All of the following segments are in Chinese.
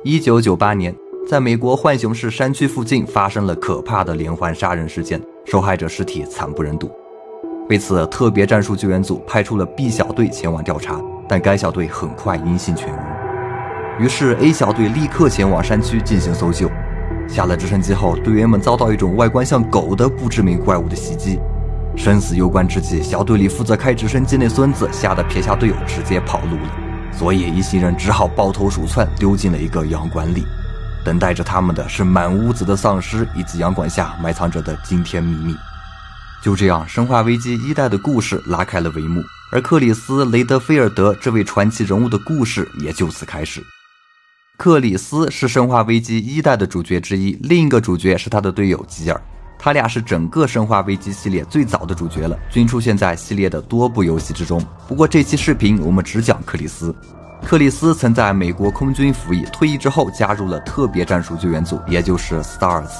1998年，在美国浣熊市山区附近发生了可怕的连环杀人事件，受害者尸体惨不忍睹。为此，特别战术救援组派出了 B 小队前往调查，但该小队很快因性全无。于是 A 小队立刻前往山区进行搜救。下了直升机后，队员们遭到一种外观像狗的不知名怪物的袭击。生死攸关之际，小队里负责开直升机那孙子吓得撇下队友直接跑路了，所以一行人只好抱头鼠窜溜进了一个洋馆里。等待着他们的是满屋子的丧尸以及洋馆下埋藏着的惊天秘密。就这样，生化危机1代的故事拉开了帷幕，而克里斯·雷德菲尔德这位传奇人物的故事也就此开始。克里斯是生化危机1代的主角之一，另一个主角是他的队友吉尔，他俩是整个生化危机系列最早的主角了，均出现在系列的多部游戏之中。不过这期视频我们只讲克里斯。克里斯曾在美国空军服役，退役之后加入了特别战术救援组，也就是 STARS。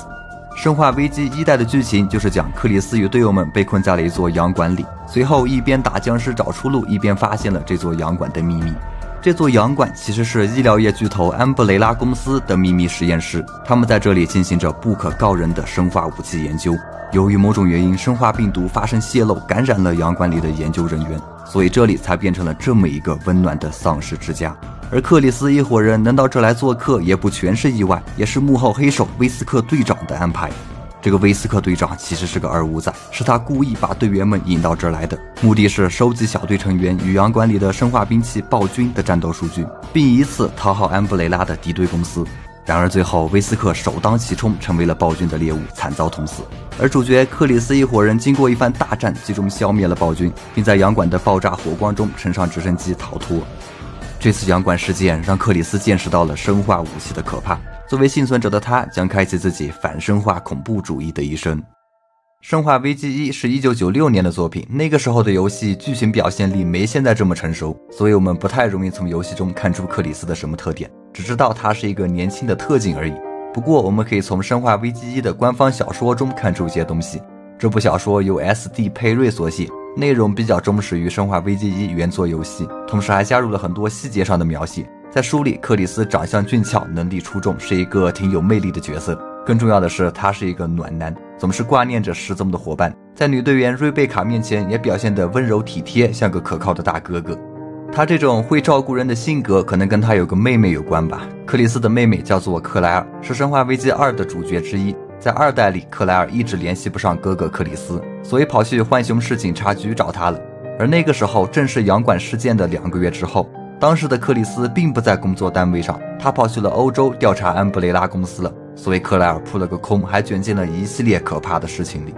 生化危机1代的剧情就是讲克里斯与队友们被困在了一座洋馆里，随后一边打僵尸找出路，一边发现了这座洋馆的秘密。这座洋馆其实是医疗业巨头安布雷拉公司的秘密实验室，他们在这里进行着不可告人的生化武器研究。由于某种原因，生化病毒发生泄漏，感染了洋馆里的研究人员，所以这里才变成了这么一个温暖的丧尸之家。而克里斯一伙人能到这来做客，也不全是意外，也是幕后黑手威斯克队长的安排。这个威斯克队长其实是个二五仔，是他故意把队员们引到这儿来的，目的是收集小队成员与洋馆里的生化兵器暴君的战斗数据，并以此讨好安布雷拉的敌对公司。然而最后威斯克首当其冲，成为了暴君的猎物，惨遭捅死。而主角克里斯一伙人经过一番大战，最终消灭了暴君，并在洋馆的爆炸火光中乘上直升机逃脱。这次洋馆事件让克里斯见识到了生化武器的可怕，作为幸存者的他将开启自己反生化恐怖主义的一生。生化危机1是1996年的作品，那个时候的游戏剧情表现力没现在这么成熟，所以我们不太容易从游戏中看出克里斯的什么特点，只知道他是一个年轻的特警而已。不过我们可以从生化危机1的官方小说中看出一些东西。这部小说由 SD 佩瑞所写，内容比较忠实于生化危机1原作游戏，同时还加入了很多细节上的描写。在书里，克里斯长相俊俏，能力出众，是一个挺有魅力的角色。更重要的是，他是一个暖男，总是挂念着失踪的伙伴，在女队员瑞贝卡面前也表现得温柔体贴，像个可靠的大哥哥。他这种会照顾人的性格可能跟他有个妹妹有关吧。克里斯的妹妹叫做克莱尔，是生化危机2的主角之一。在2代里，克莱尔一直联系不上哥哥克里斯，所以跑去浣熊市警察局找他了。而那个时候正是洋馆事件的2个月之后，当时的克里斯并不在工作单位上，他跑去了欧洲调查安布雷拉公司了，所以克莱尔扑了个空，还卷进了一系列可怕的事情里。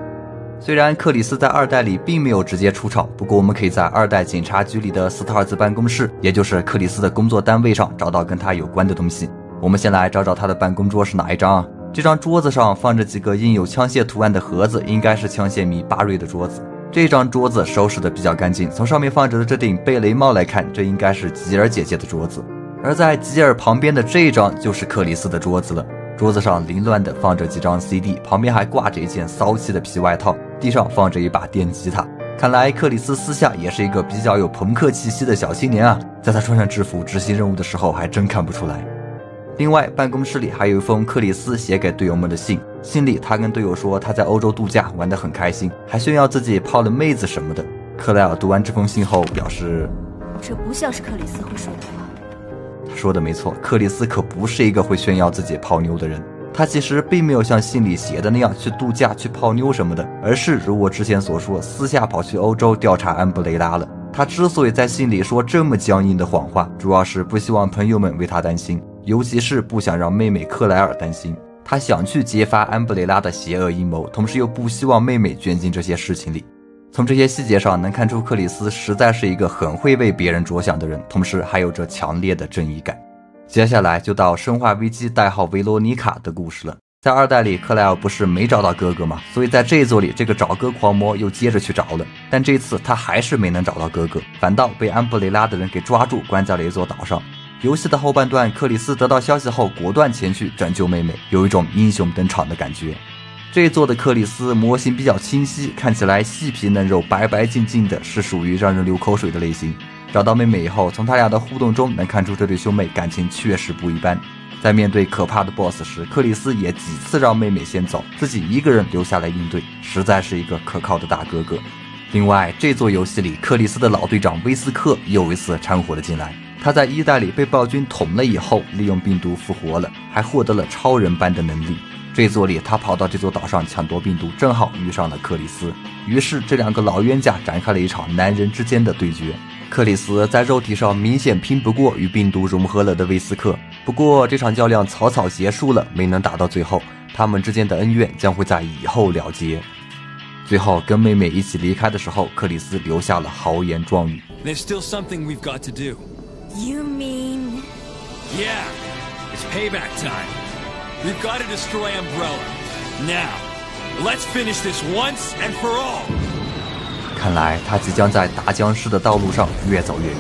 虽然克里斯在2代里并没有直接出场，不过我们可以在2代警察局里的斯塔尔兹办公室，也就是克里斯的工作单位上找到跟他有关的东西。我们先来找找他的办公桌是哪一张啊？这张桌子上放着几个印有枪械图案的盒子，应该是枪械迷巴瑞的桌子。这张桌子收拾的比较干净，从上面放着的这顶贝雷帽来看，这应该是吉尔姐姐的桌子。而在吉尔旁边的这张就是克里斯的桌子了。桌子上凌乱的放着几张 CD， 旁边还挂着一件骚气的皮外套，地上放着一把电吉他。看来克里斯私下也是一个比较有朋克气息的小青年啊，在他穿上制服执行任务的时候还真看不出来。另外，办公室里还有一封克里斯写给队友们的信，信里他跟队友说他在欧洲度假玩得很开心，还炫耀自己泡了妹子什么的。克莱尔读完这封信后表示，这不像是克里斯会说的话。他说的没错，克里斯可不是一个会炫耀自己泡妞的人，他其实并没有像信里写的那样去度假去泡妞什么的，而是如我之前所说，私下跑去欧洲调查安布雷拉了。他之所以在信里说这么僵硬的谎话，主要是不希望朋友们为他担心，尤其是不想让妹妹克莱尔担心。他想去揭发安布雷拉的邪恶阴谋，同时又不希望妹妹卷进这些事情里。从这些细节上能看出克里斯实在是一个很会为别人着想的人，同时还有着强烈的正义感。接下来就到生化危机代号维罗妮卡的故事了。在2代里，克莱尔不是没找到哥哥吗？所以在这一座里，这个找哥狂魔又接着去找了，但这次他还是没能找到哥哥，反倒被安布雷拉的人给抓住，关在了一座岛上。游戏的后半段，克里斯得到消息后果断前去拯救妹妹，有一种英雄登场的感觉。这一座的克里斯模型比较清晰，看起来细皮嫩肉，白白净净的，是属于让人流口水的类型。找到妹妹以后，从他俩的互动中能看出这对兄妹感情确实不一般。在面对可怕的 BOSS 时，克里斯也几次让妹妹先走，自己一个人留下来应对，实在是一个可靠的大哥哥。另外，这座游戏里克里斯的老队长威斯克又一次掺和了进来。他在1代里被暴君捅了以后，利用病毒复活了，还获得了超人般的能力。这座里他跑到这座岛上抢夺病毒，正好遇上了克里斯，于是这两个老冤家展开了一场男人之间的对决。克里斯在肉体上明显拼不过与病毒融合了的威斯克，不过这场较量草草结束了，没能打到最后，他们之间的恩怨将会在以后了结。最后跟妹妹一起离开的时候，克里斯留下了豪言壮语。 There's still something we've got to do. You mean? Yeah, it's payback time. We've got to destroy Umbrella. Now, let's finish this once and for all. 看来他即将在打僵尸的道路上越走越远。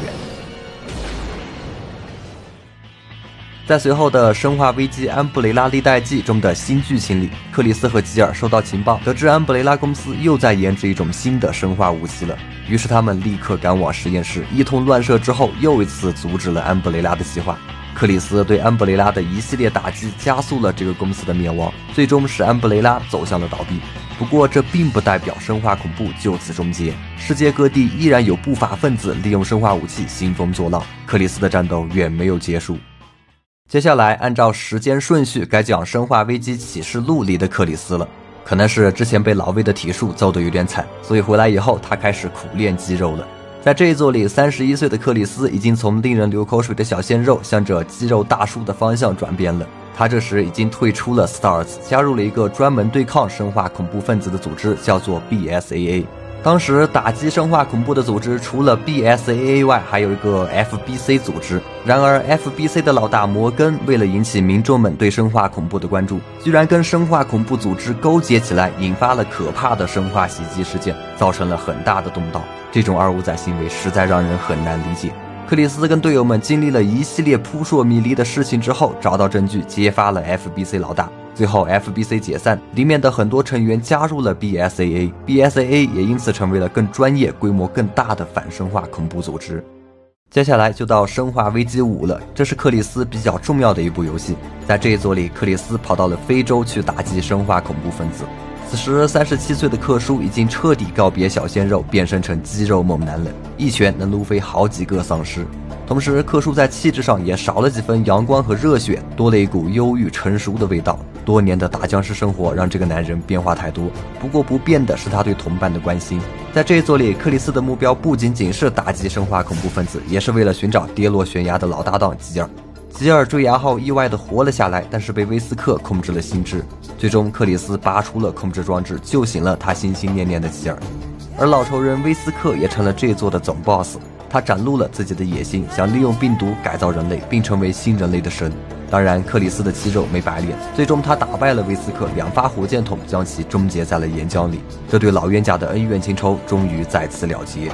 在随后的《生化危机：安布雷拉历代记》中的新剧情里，克里斯和吉尔收到情报，得知安布雷拉公司又在研制一种新的生化武器了。于是他们立刻赶往实验室，一通乱射之后，又一次阻止了安布雷拉的计划。克里斯对安布雷拉的一系列打击，加速了这个公司的灭亡，最终使安布雷拉走向了倒闭。不过这并不代表生化恐怖就此终结，世界各地依然有不法分子利用生化武器兴风作浪，克里斯的战斗远没有结束。接下来按照时间顺序该讲《生化危机启示录》里的克里斯了。可能是之前被老魏的体术揍得有点惨，所以回来以后他开始苦练肌肉了。在这一座里，31岁的克里斯已经从令人流口水的小鲜肉向着肌肉大叔的方向转变了。他这时已经退出了 STARS， 加入了一个专门对抗生化恐怖分子的组织，叫做 BSAA。当时打击生化恐怖的组织除了 BSAA 外，还有一个 FBC 组织。然而 FBC 的老大摩根为了引起民众们对生化恐怖的关注，居然跟生化恐怖组织勾结起来，引发了可怕的生化袭击事件，造成了很大的动荡。这种二五仔行为实在让人很难理解。克里斯跟队友们经历了一系列扑朔迷离的事情之后，找到证据揭发了 FBC 老大。最后 FBC 解散，里面的很多成员加入了 BSAA，BSAA 也因此成为了更专业、规模更大的反生化恐怖组织。接下来就到《生化危机5》了，这是克里斯比较重要的一部游戏。在这一作里，克里斯跑到了非洲去打击生化恐怖分子。此时37岁的克叔已经彻底告别小鲜肉，变身成肌肉猛男了，一拳能撸飞好几个丧尸。同时克叔在气质上也少了几分阳光和热血，多了一股忧郁成熟的味道。多年的打僵尸生活让这个男人变化太多，不过不变的是他对同伴的关心。在这一作里，克里斯的目标不仅仅是打击生化恐怖分子，也是为了寻找跌落悬崖的老搭档吉尔。吉尔坠崖后意外地活了下来，但是被威斯克控制了心智。最终克里斯拔出了控制装置，救醒了他心心念念的吉尔。而老仇人威斯克也成了这座的总 BOSS， 他展露了自己的野心，想利用病毒改造人类，并成为新人类的神。当然克里斯的肌肉没白练，最终他打败了威斯克，2发火箭筒将其终结在了岩浆里。这对老冤家的恩怨情仇终于再次了结。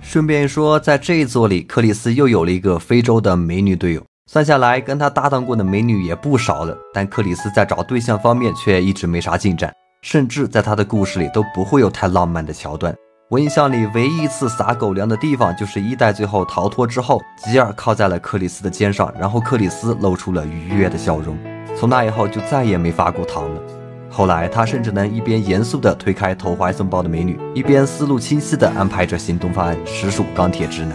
顺便说，在这一作里，克里斯又有了一个非洲的美女队友，算下来跟他搭档过的美女也不少了，但克里斯在找对象方面却一直没啥进展，甚至在他的故事里都不会有太浪漫的桥段。我印象里唯一一次撒狗粮的地方，就是1代最后逃脱之后，吉尔靠在了克里斯的肩上，然后克里斯露出了愉悦的笑容。从那以后就再也没发过糖了。后来他甚至能一边严肃地推开投怀送抱的美女，一边思路清晰地安排着行动方案，实属钢铁直男。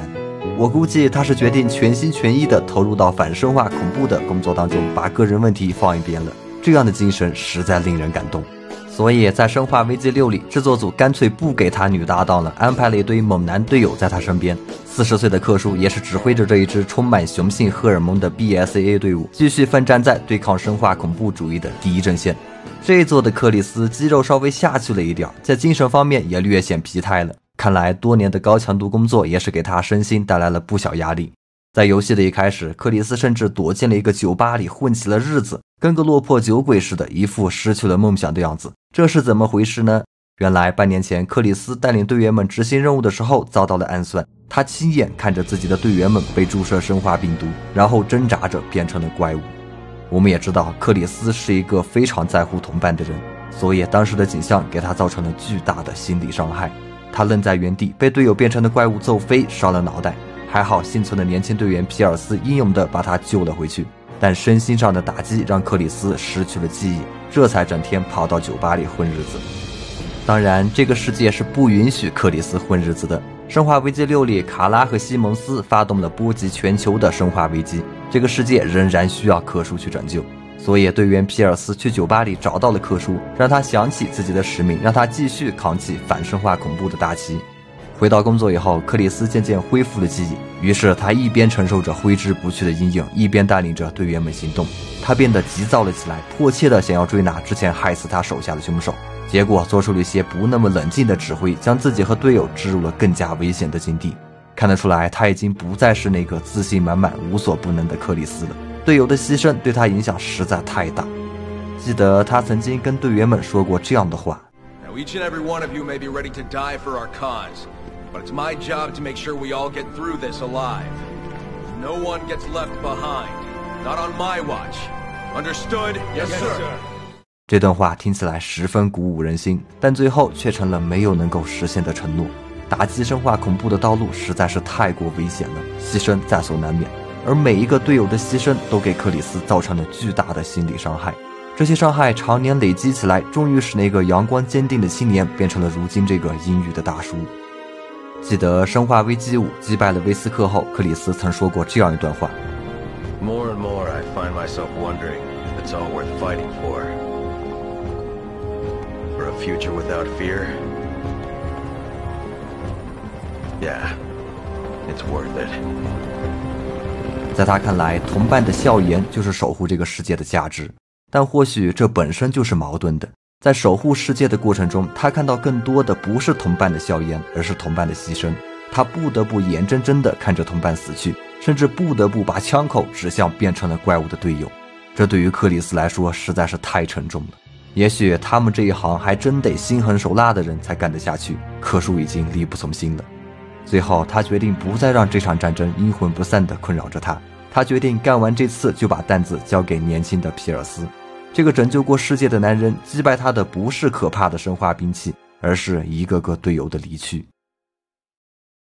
我估计他是决定全心全意地投入到反生化恐怖的工作当中，把个人问题放一边了。这样的精神实在令人感动。所以在《生化危机6》里，制作组干脆不给他女搭档了，安排了一堆猛男队友在他身边。40岁的克叔也是指挥着这一支充满雄性荷尔蒙的 BSAA 队伍，继续奋战在对抗生化恐怖主义的第一阵线。这一作的克里斯肌肉稍微下去了一点，在精神方面也略显疲态了。看来多年的高强度工作也是给他身心带来了不小压力。在游戏的一开始，克里斯甚至躲进了一个酒吧里混起了日子，跟个落魄酒鬼似的，一副失去了梦想的样子。这是怎么回事呢？原来半年前克里斯带领队员们执行任务的时候遭到了暗算，他亲眼看着自己的队员们被注射生化病毒，然后挣扎着变成了怪物。我们也知道克里斯是一个非常在乎同伴的人，所以当时的景象给他造成了巨大的心理伤害。他愣在原地，被队友变成的怪物揍飞，烧了脑袋。还好幸存的年轻队员皮尔斯英勇地把他救了回去，但身心上的打击让克里斯失去了记忆，这才整天跑到酒吧里混日子。当然，这个世界是不允许克里斯混日子的。生化危机6里，卡拉和西蒙斯发动了波及全球的生化危机，这个世界仍然需要克叔去拯救。所以队员皮尔斯去酒吧里找到了克叔，让他想起自己的使命，让他继续扛起反生化恐怖的大旗。回到工作以后，克里斯渐渐恢复了记忆，于是他一边承受着挥之不去的阴影，一边带领着队员们行动。他变得急躁了起来，迫切地想要追拿之前害死他手下的凶手，结果做出了一些不那么冷静的指挥，将自己和队友置入了更加危险的境地。看得出来，他已经不再是那个自信满满无所不能的克里斯了，队友的牺牲对他影响实在太大。记得他曾经跟队员们说过这样的话， Now each and every one of you may be ready to die for our cause, but it's my job to make sure we all get through this alive. No one gets left behind. Not on my watch. Understood? Yes, sir. 这段话听起来十分鼓舞人心，但最后却成了没有能够实现的承诺。打击生化恐怖的道路实在是太过危险了，牺牲在所难免，而每一个队友的牺牲都给克里斯造成了巨大的心理伤害。这些伤害常年累积起来，终于使那个阳光坚定的青年变成了如今这个阴郁的大叔。记得生化危机5击败了威斯克后，克里斯曾说过这样一段话， More and more I find myself wondering if it's all worth fighting for. For a future without fear? Yeah, it's worth it. 在他看来，同伴的笑颜就是守护这个世界的价值，但或许这本身就是矛盾的。在守护世界的过程中，他看到更多的不是同伴的笑颜，而是同伴的牺牲。他不得不眼睁睁地看着同伴死去，甚至不得不把枪口指向变成了怪物的队友。这对于克里斯来说实在是太沉重了。也许他们这一行还真得心狠手辣的人才干得下去，克叔已经力不从心了。最后他决定不再让这场战争阴魂不散地困扰着他，他决定干完这次就把担子交给年轻的皮尔斯。这个拯救过世界的男人，击败他的不是可怕的生化兵器，而是一个个队友的离去。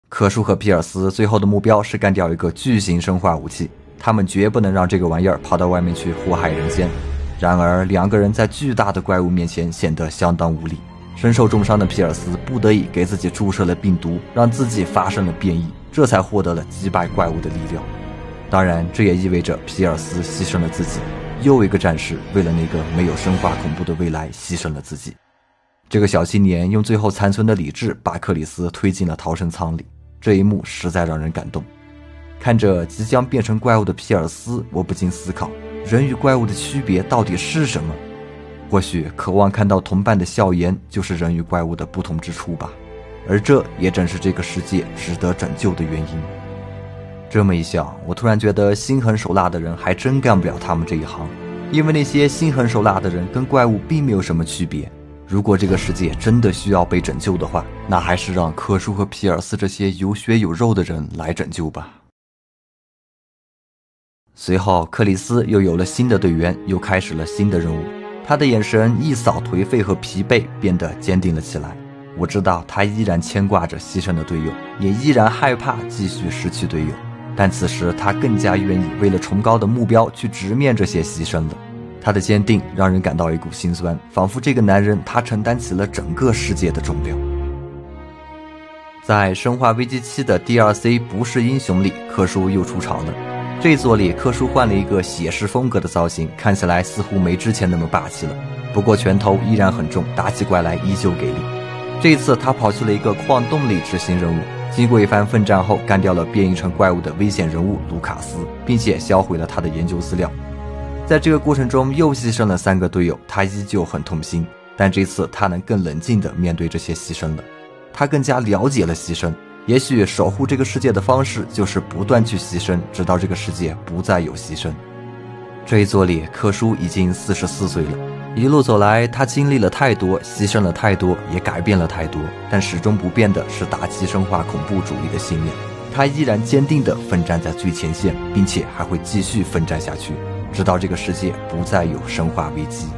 克叔和皮尔斯最后的目标是干掉一个巨型生化武器，他们绝不能让这个玩意儿跑到外面去祸害人间。然而两个人在巨大的怪物面前显得相当无力，身受重伤的皮尔斯不得已给自己注射了病毒，让自己发生了变异，这才获得了击败怪物的力量。当然这也意味着皮尔斯牺牲了自己，又一个战士为了那个没有生化恐怖的未来牺牲了自己。这个小青年用最后残存的理智把克里斯推进了逃生舱里，这一幕实在让人感动。看着即将变成怪物的皮尔斯，我不禁思考，人与怪物的区别到底是什么？或许渴望看到同伴的笑颜就是人与怪物的不同之处吧，而这也正是这个世界值得拯救的原因。这么一想，我突然觉得心狠手辣的人还真干不了他们这一行，因为那些心狠手辣的人跟怪物并没有什么区别。如果这个世界真的需要被拯救的话，那还是让克叔和皮尔斯这些有血有肉的人来拯救吧。随后克里斯又有了新的队员，又开始了新的任务。他的眼神一扫颓废和疲惫，变得坚定了起来。我知道他依然牵挂着牺牲的队友，也依然害怕继续失去队友，但此时他更加愿意为了崇高的目标去直面这些牺牲了。他的坚定让人感到一股心酸，仿佛这个男人他承担起了整个世界的重量。在生化危机7的 DLC 不是英雄里，克叔又出场了。这一作里克叔换了一个写实风格的造型，看起来似乎没之前那么霸气了，不过拳头依然很重，打起怪来依旧给力。这一次他跑去了一个矿洞里执行任务，经过一番奋战后干掉了变异成怪物的危险人物卢卡斯，并且销毁了他的研究资料。在这个过程中又牺牲了3个队友，他依旧很痛心，但这次他能更冷静地面对这些牺牲了。他更加了解了牺牲，也许守护这个世界的方式就是不断去牺牲，直到这个世界不再有牺牲。这一作里克叔已经44岁了，一路走来他经历了太多，牺牲了太多，也改变了太多，但始终不变的是打击生化恐怖主义的信念。他依然坚定地奋战在最前线，并且还会继续奋战下去，直到这个世界不再有生化危机。